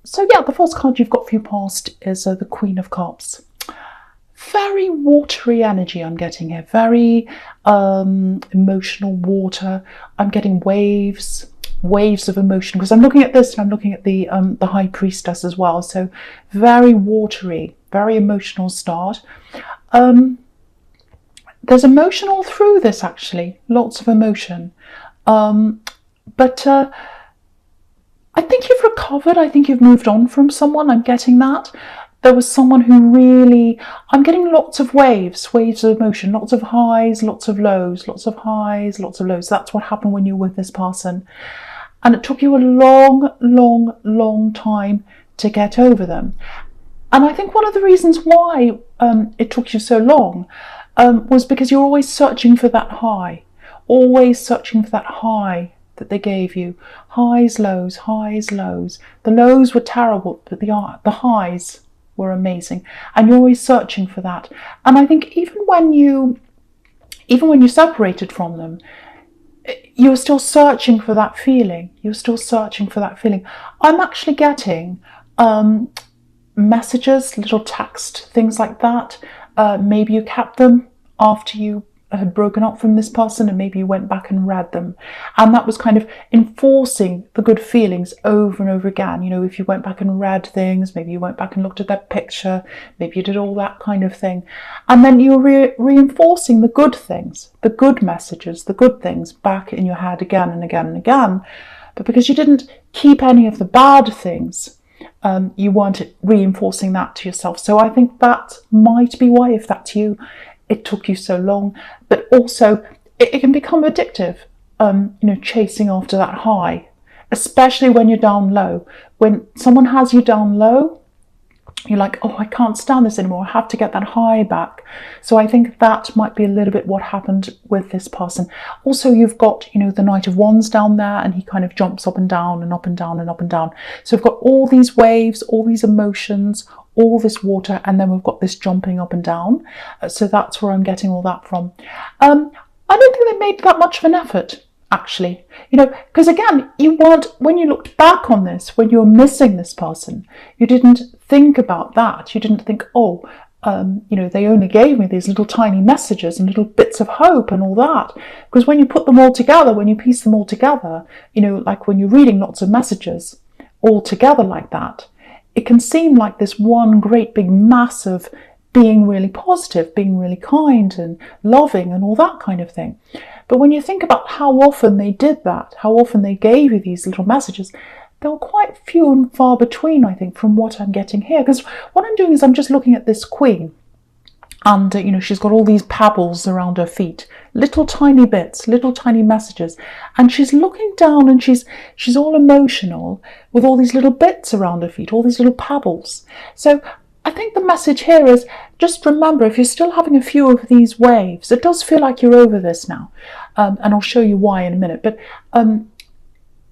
So yeah, the first card you've got for your past is the Queen of Cups. Very watery energy I'm getting here, very emotional water. I'm getting waves of emotion, because I'm looking at this and I'm looking at the High Priestess as well. So very watery, very emotional start. There's emotion all through this, actually, lots of emotion. But I think you've recovered. I think you've moved on from someone. I'm getting that. There was someone who really, I'm getting lots of waves of emotion, lots of highs, lots of lows, lots of highs, lots of lows. That's what happened when you were with this person. And it took you a long time to get over them. And I think one of the reasons why it took you so long was because you're always searching for that high, always searching for that high that they gave you. Highs, lows, highs, lows. The lows were terrible, but the highs were amazing. And you're always searching for that. And I think even when you separated from them, you were still searching for that feeling. You're still searching for that feeling. I'm actually getting messages, little text, things like that. Maybe you kept them after you had broken up from this person, and maybe you went back and read them, and that was kind of enforcing the good feelings over and over again. You know, if you went back and read things, maybe you went back and looked at their picture, maybe you did all that kind of thing, and then you were reinforcing the good things, the good messages, the good things back in your head again and again and again. But because you didn't keep any of the bad things, you weren't reinforcing that to yourself. So I think that might be why, if that's you, it took you so long. But also it can become addictive, chasing after that high, especially when you're down low. When someone has you down low, you're like, oh, I can't stand this anymore. I have to get that high back. So I think that might be a little bit what happened with this person. Also, you've got, the Knight of Wands down there, and he kind of jumps up and down and up and down and up and down. So we've got all these waves, all these emotions, all this water, and then we've got this jumping up and down. So that's where I'm getting all that from. I don't think they made that much of an effort, actually, because again, when you looked back on this, when you were missing this person, you didn't think about that. You didn't think, they only gave me these little tiny messages and little bits of hope and all that. Because when you put them all together, when you piece them all together, like when you're reading lots of messages all together like that, it can seem like this one great big mass of being really positive, being really kind and loving and all that kind of thing. But when you think about how often they did that, how often they gave you these little messages, they were quite few and far between, I think, from what I'm getting here. Because what I'm doing is I'm just looking at this queen, and she's got all these pebbles around her feet, little tiny bits, little tiny messages, and she's looking down, and she's all emotional with all these little bits around her feet, all these little pebbles. So I think the message here is just remember, if you're still having a few of these waves, it does feel like you're over this now, and I'll show you why in a minute. But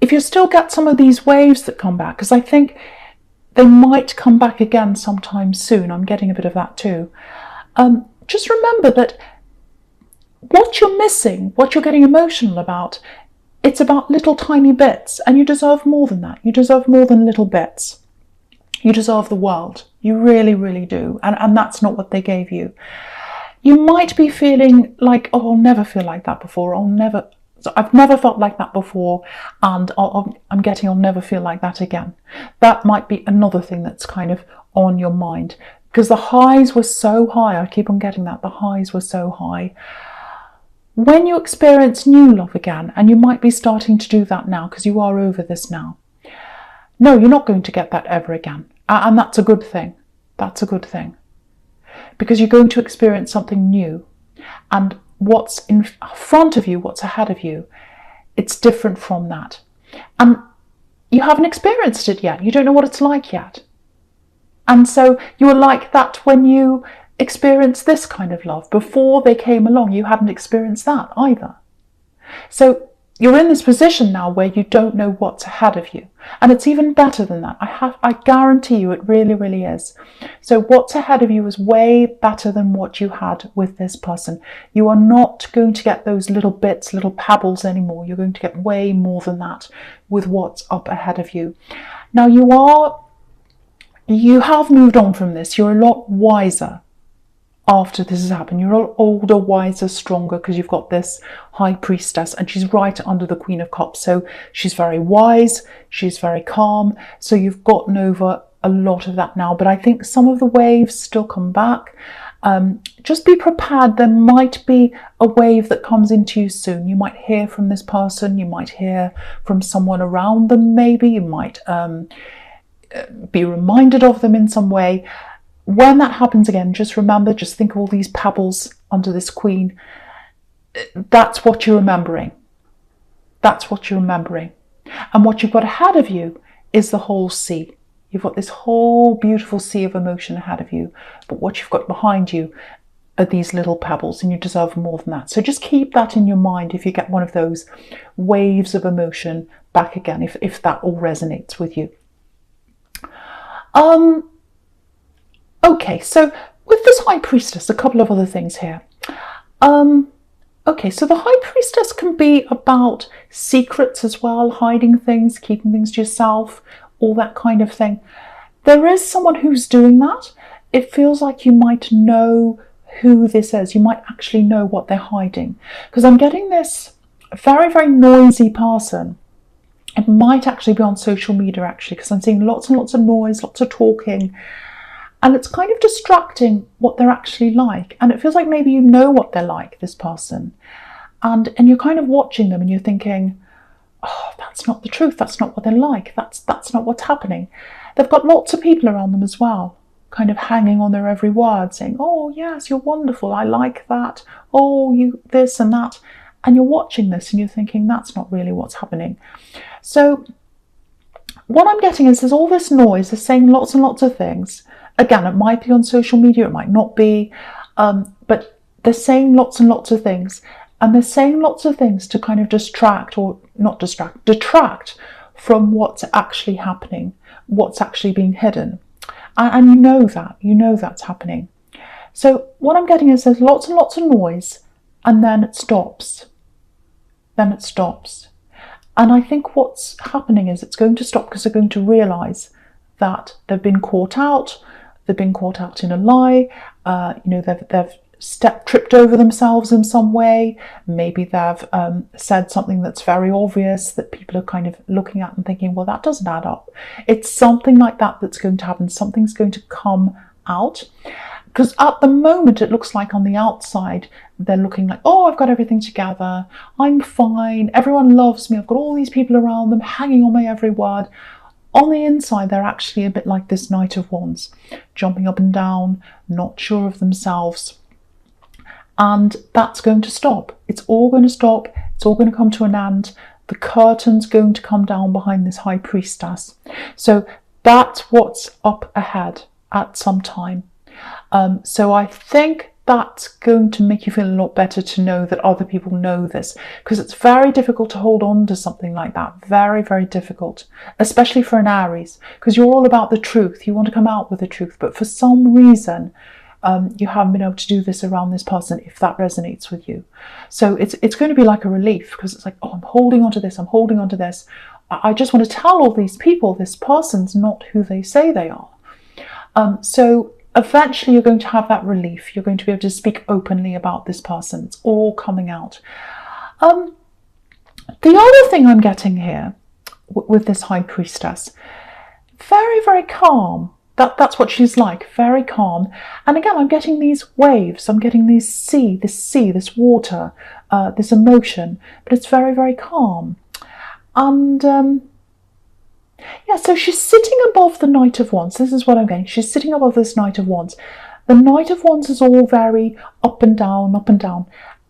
if you still get some of these waves that come back, because I think they might come back again sometime soon, I'm getting a bit of that too. Just remember that what you're missing, what you're getting emotional about, it's about little tiny bits, and you deserve more than that. You deserve more than little bits. You deserve the world. You really, really do. And that's not what they gave you. You might be feeling like, oh, I'll never feel like that before. I've never felt like that before, and I'm getting I'll never feel like that again. That might be another thing that's kind of on your mind, because the highs were so high. I keep on getting that. The highs were so high. When you experience new love again, and you might be starting to do that now because you are over this now, no, you're not going to get that ever again. And that's a good thing. That's a good thing. Because you're going to experience something new. And what's in front of you, what's ahead of you, it's different from that. And you haven't experienced it yet. You don't know what it's like yet. And so you were like that when you experienced this kind of love. Before they came along, you hadn't experienced that either. So you're in this position now where you don't know what's ahead of you. And it's even better than that. I guarantee you it really, really is. So what's ahead of you is way better than what you had with this person. You are not going to get those little bits, little pebbles anymore. You're going to get way more than that with what's up ahead of you. Now you are you have moved on from this. You're a lot wiser after this has happened. You're a lot older, wiser, stronger, because you've got this High Priestess, and she's right under the Queen of Cups. So she's very wise, she's very calm. So you've gotten over a lot of that now. But I think some of the waves still come back. Just be prepared. There might be a wave that comes into you soon. You might hear from this person. You might hear from someone around them, maybe. You might be reminded of them in some way. When that happens again, just remember, just think of all these pebbles under this queen. That's what you're remembering. That's what you're remembering. And what you've got ahead of you is the whole sea. You've got this whole beautiful sea of emotion ahead of you. But what you've got behind you are these little pebbles, and you deserve more than that. So just keep that in your mind if you get one of those waves of emotion back again, if that all resonates with you. Okay, so with this High Priestess, a couple of other things here. Okay, so the High Priestess can be about secrets as well, hiding things, keeping things to yourself, all that kind of thing. There is someone who's doing that. It feels like you might know who this is. You might actually know what they're hiding. Because I'm getting this very, very noisy person. It might actually be on social media, actually, because I'm seeing lots and lots of noise, lots of talking. And it's kind of distracting what they're actually like. And it feels like maybe you know what they're like, this person. And you're kind of watching them and you're thinking, oh, that's not the truth. That's not what they're like. That's not what's happening. They've got lots of people around them as well, kind of hanging on their every word, saying, oh, yes, you're wonderful. I like that. Oh, you this and that. And you're watching this and you're thinking, that's not really what's happening. So what I'm getting is there's all this noise. They're saying lots and lots of things. Again, it might be on social media, it might not be, but they're saying lots and lots of things. And they're saying lots of things to kind of detract from what's actually happening, what's actually being hidden. And you know that's happening. So what I'm getting is there's lots and lots of noise, and then it stops. Then it stops. And I think what's happening is it's going to stop because they're going to realise that they've been caught out. They've been caught out in a lie. They've tripped over themselves in some way. Maybe they've said something that's very obvious that people are kind of looking at and thinking, well, that doesn't add up. It's something like that that's going to happen. Something's going to come out. Because at the moment, it looks like on the outside, they're looking like, oh, I've got everything together. I'm fine. Everyone loves me. I've got all these people around them hanging on my every word. On the inside, they're actually a bit like this Knight of Wands, jumping up and down, not sure of themselves. And that's going to stop. It's all going to stop. It's all going to come to an end. The curtain's going to come down behind this High Priestess. So that's what's up ahead at some time. So I think that's going to make you feel a lot better to know that other people know this, because it's very difficult to hold on to something like that. Very, very difficult, especially for an Aries, because you're all about the truth. You want to come out with the truth, but for some reason, you haven't been able to do this around this person, if that resonates with you. So it's going to be like a relief, because it's like, oh, I'm holding on to this. I'm holding on to this. I just want to tell all these people this person's not who they say they are. So eventually you're going to have that relief. You're going to be able to speak openly about this person. It's all coming out. The other thing I'm getting here with this High Priestess, very, very calm. That's what she's like, very calm. And again, I'm getting these waves. I'm getting this water, this emotion, but it's very, very calm. And yeah, so she's sitting above the Knight of Wands. This is what I'm getting. She's sitting above this Knight of Wands. The Knight of Wands is all very up and down, up and down.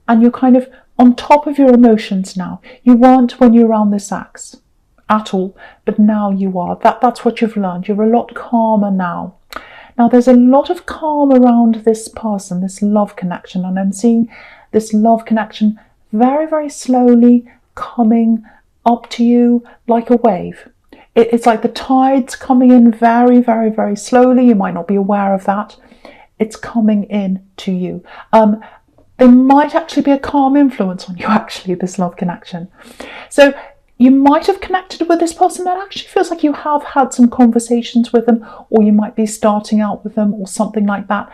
And you're kind of on top of your emotions now. You weren't when you were around this axe at all, but now you are. That's what you've learned. You're a lot calmer now. Now, there's a lot of calm around this person, this love connection. And I'm seeing this love connection very, very slowly coming up to you like a wave. It's like the tide's coming in very, very, very slowly. You might not be aware of that. It's coming in to you. There might actually be a calm influence on you, actually, this love connection. So You might have connected with this person that actually feels like you have had some conversations with them, or you might be starting out with them or something like that.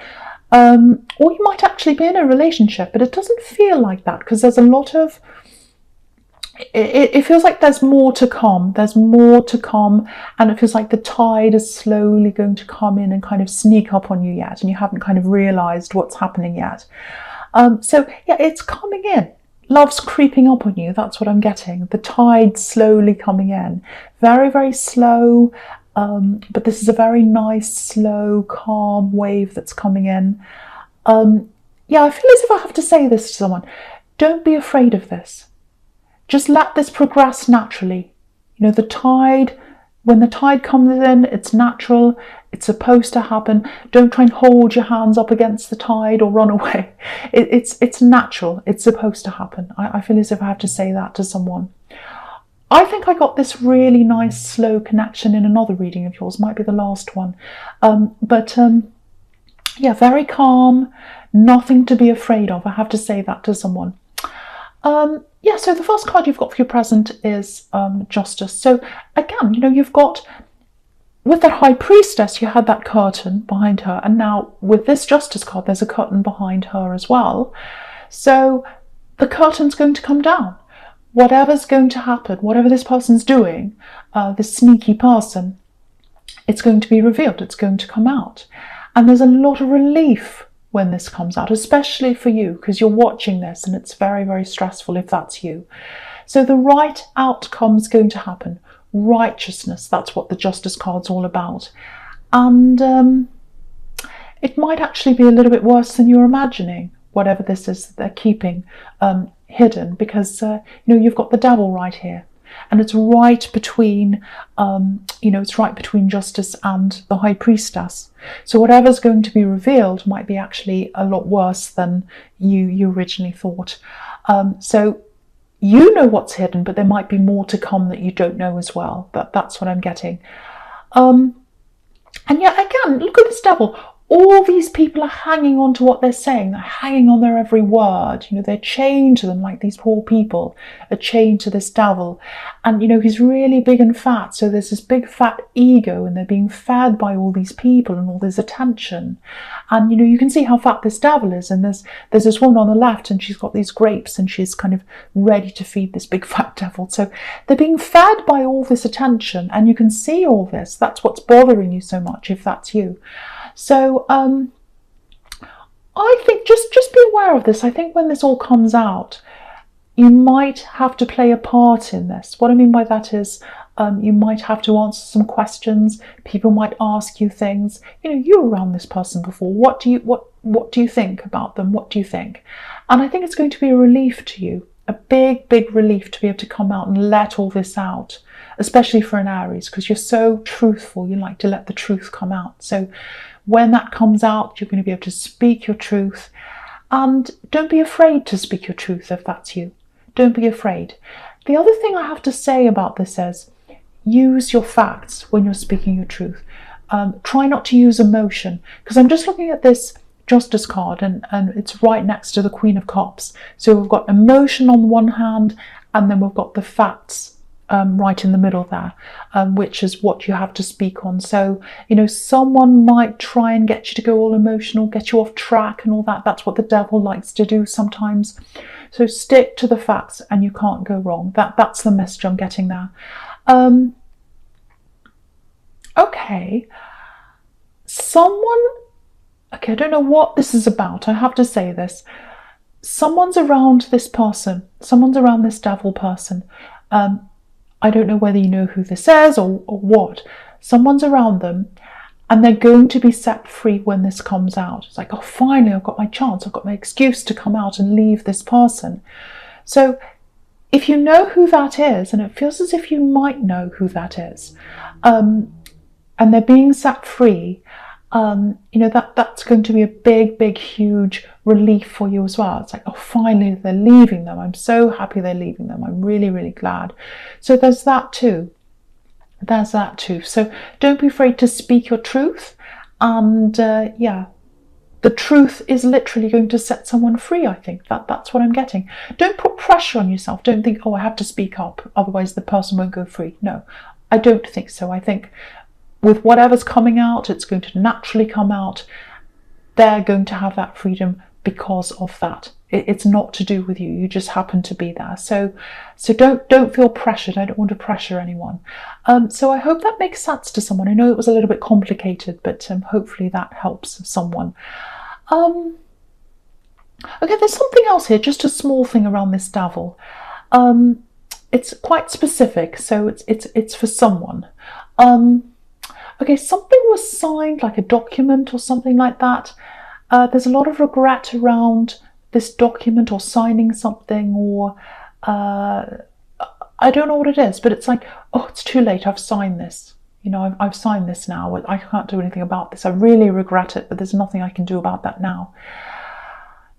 Or you might actually be in a relationship, but it doesn't feel like that because there's a lot of, it feels like there's more to come. There's more to come, and it feels like the tide is slowly going to come in and kind of sneak up on you yet, and you haven't kind of realised what's happening yet. So yeah, it's coming in. Love's creeping up on you. That's what I'm getting. The tide slowly coming in. Very, very slow, but this is a very nice, slow, calm wave that's coming in. Yeah, I feel as if I have to say this to someone. Don't be afraid of this. Just let this progress naturally. You know, the tide, when the tide comes in, it's natural. It's supposed to happen. Don't try and hold your hands up against the tide or run away. It's natural. It's supposed to happen. I feel as if I have to say that to someone. I think I got this really nice slow connection in another reading of yours. Might be the last one. Yeah, very calm. Nothing to be afraid of. I have to say that to someone. Yeah, so the first card you've got for your present is Justice. So again, you know, you've got, with that High Priestess, you had that curtain behind her, and now with this Justice card, there's a curtain behind her as well. So the curtain's going to come down. Whatever's going to happen, whatever this person's doing, this sneaky person, it's going to be revealed. It's going to come out. And there's a lot of relief when this comes out, especially for you, because you're watching this and it's very, very stressful if that's you. So the right outcome's going to happen. Righteousness, that's what the Justice card's all about. And it might actually be a little bit worse than you're imagining, whatever this is that they're keeping hidden, because you know, you've got the Devil right here. And it's right between, you know, it's right between Justice and the High Priestess. So whatever's going to be revealed might be actually a lot worse than you originally thought. So you know what's hidden, but there might be more to come that you don't know as well. That's what I'm getting. And yeah, again, look at this Devil. All these people are hanging on to what they're saying. They're hanging on their every word. You know, they're chained to them, like these poor people are chained to this Devil. And, you know, he's really big and fat. So there's this big fat ego, and they're being fed by all these people and all this attention. And, you know, you can see how fat this Devil is. And there's this woman on the left, and she's got these grapes, and she's kind of ready to feed this big fat Devil. So they're being fed by all this attention, and you can see all this. That's what's bothering you so much, if that's you. So I think just be aware of this. I think when this all comes out, you might have to play a part in this. What I mean by that is you might have to answer some questions. People might ask you things. You know, you were around this person before. What do you think about them? What do you think? And I think it's going to be a relief to you, a big, big relief to be able to come out and let all this out, especially for an Aries, because you're so truthful. You like to let the truth come out. So when that comes out, you're going to be able to speak your truth. And don't be afraid to speak your truth if that's you. Don't be afraid. The other thing I have to say about this is use your facts when you're speaking your truth. Try not to use emotion, because I'm just looking at this Justice card and it's right next to the Queen of Cups. So we've got emotion on one hand, and then we've got the facts right in the middle there, which is what you have to speak on. So, you know, someone might try and get you to go all emotional, get you off track and all that. That's what the Devil likes to do sometimes. So stick to the facts and you can't go wrong. That's the message I'm getting there. Okay. Okay, I don't know what this is about. I have to say this. Someone's around this person. Someone's around this Devil person. I don't know whether you know who this is or what. Someone's around them, and they're going to be set free when this comes out. It's like, oh, finally, I've got my chance. I've got my excuse to come out and leave this person. So if you know who that is, and it feels as if you might know who that is, and they're being set free, you know, that's going to be a big, big, huge relief for you as well. It's like, oh, finally they're leaving them. I'm so happy they're leaving them. I'm really, really glad. So there's that too. There's that too. So don't be afraid to speak your truth. And yeah, the truth is literally going to set someone free. I think that's what I'm getting. Don't put pressure on yourself. Don't think, oh, I have to speak up, otherwise the person won't go free. No, I don't think so. I think with whatever's coming out, it's going to naturally come out. They're going to have that freedom because of that. It's not to do with you. You just happen to be there. So don't feel pressured. I don't want to pressure anyone. So I hope that makes sense to someone. I know it was a little bit complicated, but hopefully that helps someone. Okay, there's something else here, just a small thing around this devil. It's quite specific, so it's for someone. Okay, something was signed, like a document or something like that. There's a lot of regret around this document or signing something, or I don't know what it is, but it's like, oh, it's too late, I've signed this. You know, I've signed this now. I can't do anything about this. I really regret it, but there's nothing I can do about that now.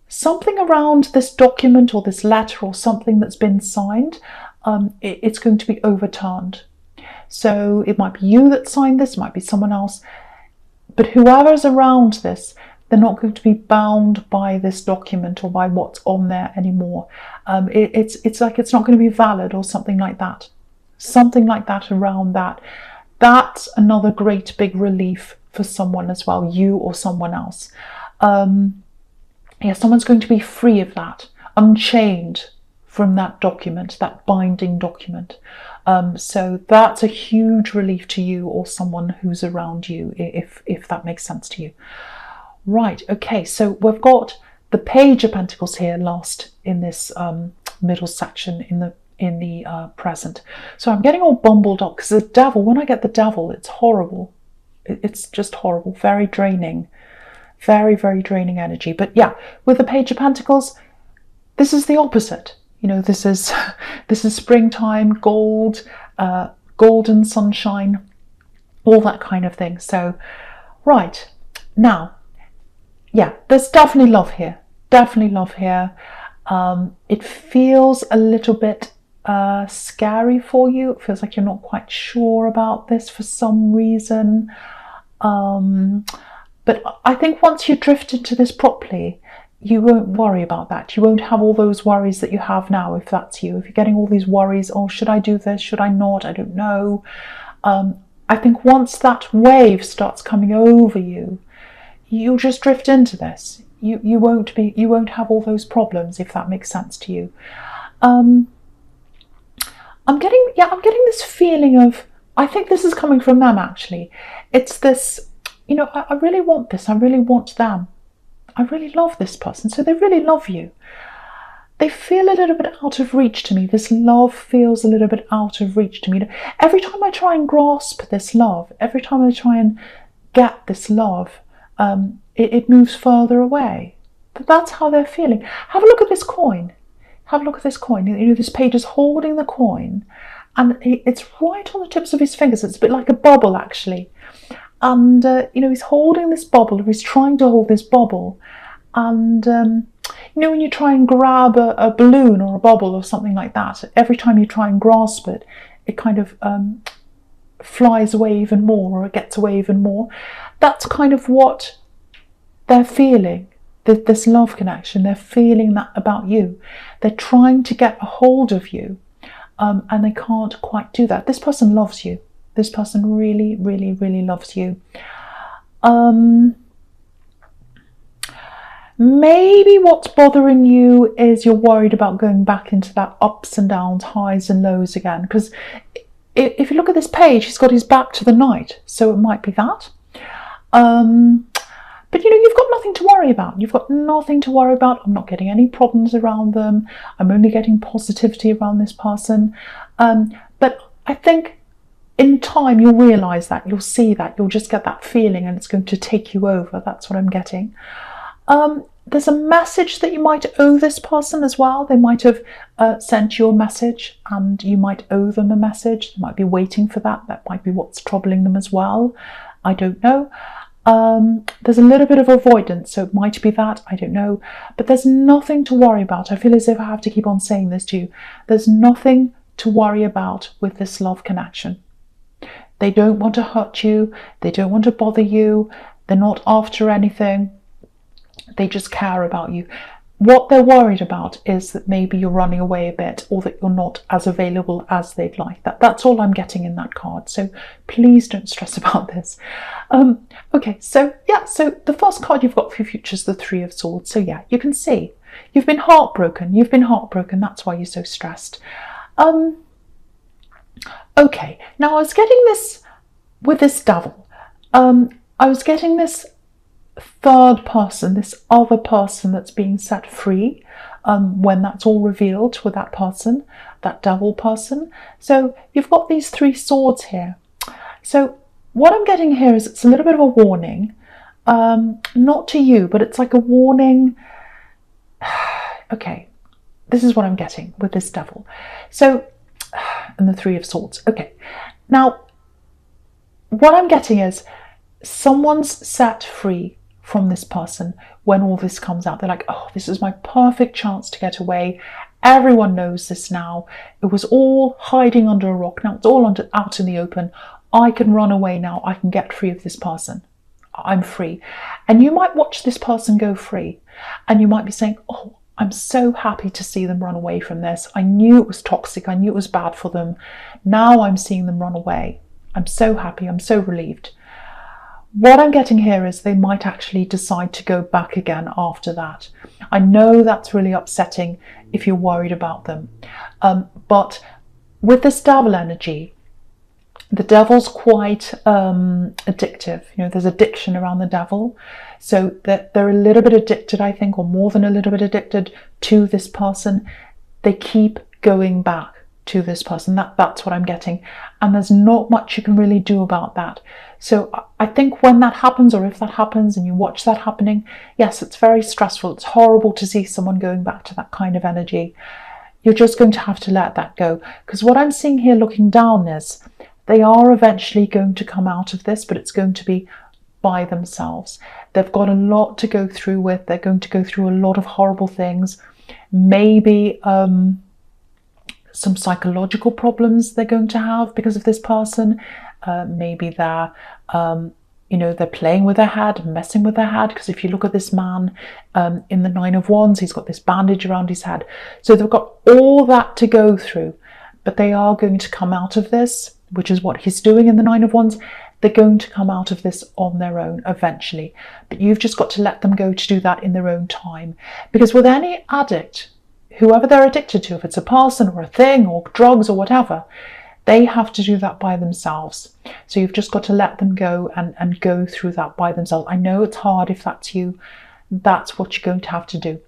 Something around this document or this letter or something that's been signed, it's going to be overturned. So it might be you that signed this, it might be someone else, but whoever's around this, they're not going to be bound by this document or by what's on there anymore. It's like it's not going to be valid or something like that. Something like that around that. That's another great big relief for someone as well, you or someone else. Yeah, someone's going to be free of that, unchained from that document, that binding document. So that's a huge relief to you or someone who's around you, if that makes sense to you. Right, okay, so we've got the Page of Pentacles here last in this middle section in the present. So I'm getting all bumbled up because the devil, when I get the devil, it's horrible. It's just horrible, very draining, very, very draining energy. But yeah, with the Page of Pentacles, this is the opposite. You know, this is springtime, gold, golden sunshine, all that kind of thing. So, right, now, yeah, there's definitely love here. Definitely love here. It feels a little bit scary for you. It feels like you're not quite sure about this for some reason. But I think once you drift into this properly, you won't worry about that. You won't have all those worries that you have now, if that's you. If you're getting all these worries, oh, should I do this? Should I not? I don't know. I think once that wave starts coming over you, you'll just drift into this. You won't have all those problems, if that makes sense to you. I'm getting this feeling of, I think this is coming from them actually. It's this, you know, I really want this. I really want them. I really love this person. So they really love you. They feel a little bit out of reach to me. This love feels a little bit out of reach to me. Every time I try and grasp this love, every time I try and get this love, it moves further away. But that's how they're feeling. Have a look at this coin. Have a look at this coin. You know, this page is holding the coin, and it's right on the tips of his fingers. It's a bit like a bubble, actually. And, you know, he's holding this bubble, or he's trying to hold this bubble. And, you know, when you try and grab a balloon or a bubble or something like that, every time you try and grasp it, it kind of flies away even more, or it gets away even more. That's kind of what they're feeling, this love connection. They're feeling that about you. They're trying to get a hold of you, and they can't quite do that. This person loves you. This person really, really, really loves you. Maybe what's bothering you is you're worried about going back into that ups and downs, highs and lows again. Because if you look at this page, he's got his back to the knight. So it might be that. But, you know, you've got nothing to worry about. You've got nothing to worry about. I'm not getting any problems around them. I'm only getting positivity around this person. But I think in time, you'll realise that. You'll see that. You'll just get that feeling, and it's going to take you over. That's what I'm getting. There's a message that you might owe this person as well. They might have sent you a message, and you might owe them a message. They might be waiting for that. That might be what's troubling them as well. I don't know. There's a little bit of avoidance, so it might be that, I don't know. But there's nothing to worry about. I feel as if I have to keep on saying this to you. There's nothing to worry about with this love connection. They don't want to hurt you. They don't want to bother you. They're not after anything. They just care about you. What they're worried about is that maybe you're running away a bit, or that you're not as available as they'd like. That's all I'm getting in that card. So please don't stress about this. Okay, so yeah, so the first card you've got for your future is the Three of Swords. So yeah, you can see you've been heartbroken. You've been heartbroken. That's why you're so stressed. Okay, now I was getting this with this Devil. I was getting this third person, this other person that's being set free, when that's all revealed with that person, that Devil person. So you've got these three swords here. So what I'm getting here is it's a little bit of a warning, not to you, but it's like a warning. Okay, this is what I'm getting with this Devil. So, and the Three of Swords. Okay, now what I'm getting is someone's set free from this person when all this comes out. They're like, oh, this is my perfect chance to get away. Everyone knows this now. It was all hiding under a rock. Now it's all out in the open. I can run away now. I can get free of this person. I'm free. And you might watch this person go free, and you might be saying, oh, I'm so happy to see them run away from this. I knew it was toxic. I knew it was bad for them. Now I'm seeing them run away. I'm so happy. I'm so relieved. What I'm getting here is they might actually decide to go back again after that. I know that's really upsetting if you're worried about them. But with this Devil energy, the Devil's quite addictive. You know, there's addiction around the Devil. So that they're a little bit addicted, I think, or more than a little bit addicted to this person. They keep going back to this person. That's what I'm getting. And there's not much you can really do about that. So I think when that happens, or if that happens and you watch that happening, yes, it's very stressful. It's horrible to see someone going back to that kind of energy. You're just going to have to let that go. Because what I'm seeing here looking down is they are eventually going to come out of this, but it's going to be by themselves. They've got a lot to go through with. They're going to go through a lot of horrible things. Maybe some psychological problems they're going to have because of this person. Maybe they're, they're playing with their head, messing with their head. Because if you look at this man in the Nine of Wands, he's got this bandage around his head. So they've got all that to go through, but they are going to come out of this, which is what he's doing in the Nine of Wands. They're going to come out of this on their own eventually. But you've just got to let them go to do that in their own time. Because with any addict, whoever they're addicted to, if it's a person or a thing or drugs or whatever, they have to do that by themselves. So you've just got to let them go and go through that by themselves. I know it's hard if that's you. That's what you're going to have to do.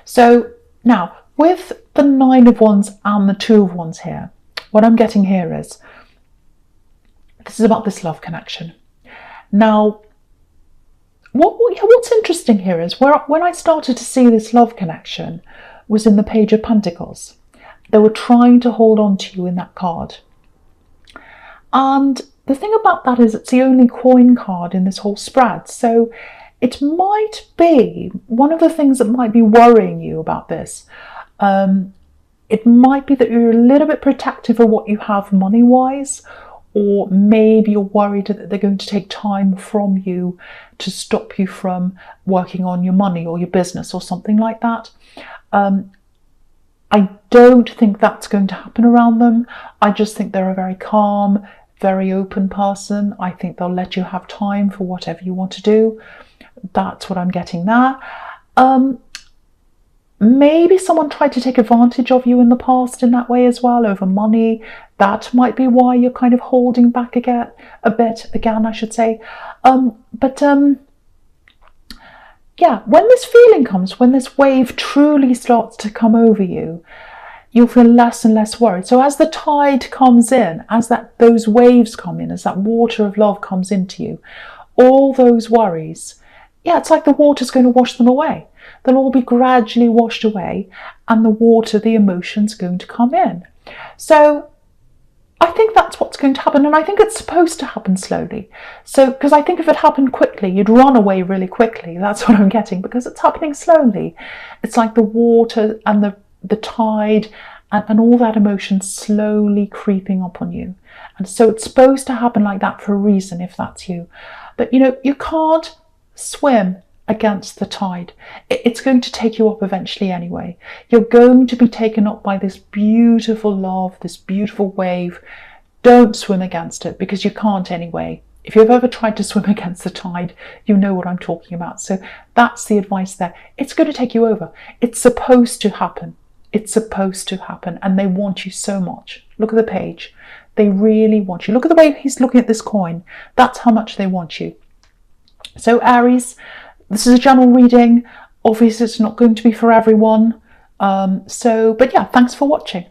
So now, with the Nine of Wands and the Two of Wands here, what I'm getting here is, this is about this love connection. Now, what's interesting here is when I started to see this love connection was in the Page of Pentacles. They were trying to hold on to you in that card. And the thing about that is it's the only coin card in this whole spread. So it might be one of the things that might be worrying you about this. It might be that you're a little bit protective of what you have money-wise, or maybe you're worried that they're going to take time from you to stop you from working on your money or your business or something like that. I don't think that's going to happen around them. I just think they're a very calm, very open person. I think they'll let you have time for whatever you want to do. That's what I'm getting there. Maybe someone tried to take advantage of you in the past in that way as well, over money. That might be why you're kind of holding back again, I should say. Yeah, when this feeling comes, when this wave truly starts to come over you, you'll feel less and less worried. So as the tide comes in, as those waves come in, as that water of love comes into you, all those worries, yeah, it's like the water's going to wash them away. They'll all be gradually washed away, and the water, the emotion's going to come in. So I think that's what's going to happen, and I think it's supposed to happen slowly. So, because I think if it happened quickly, you'd run away really quickly. That's what I'm getting, because it's happening slowly. It's like the water and the tide and all that emotion slowly creeping up on you. And so it's supposed to happen like that for a reason, if that's you. But, you can't swim against the tide. It's going to take you up eventually anyway. You're going to be taken up by this beautiful love, this beautiful wave. Don't swim against it, because you can't anyway. If you've ever tried to swim against the tide, you know what I'm talking about. So that's the advice there. It's going to take you over. It's supposed to happen. It's supposed to happen. And they want you so much. Look at the page. They really want you. Look at the way he's looking at this coin. That's how much they want you. So Aries, this is a general reading. Obviously, it's not going to be for everyone. But yeah, thanks for watching.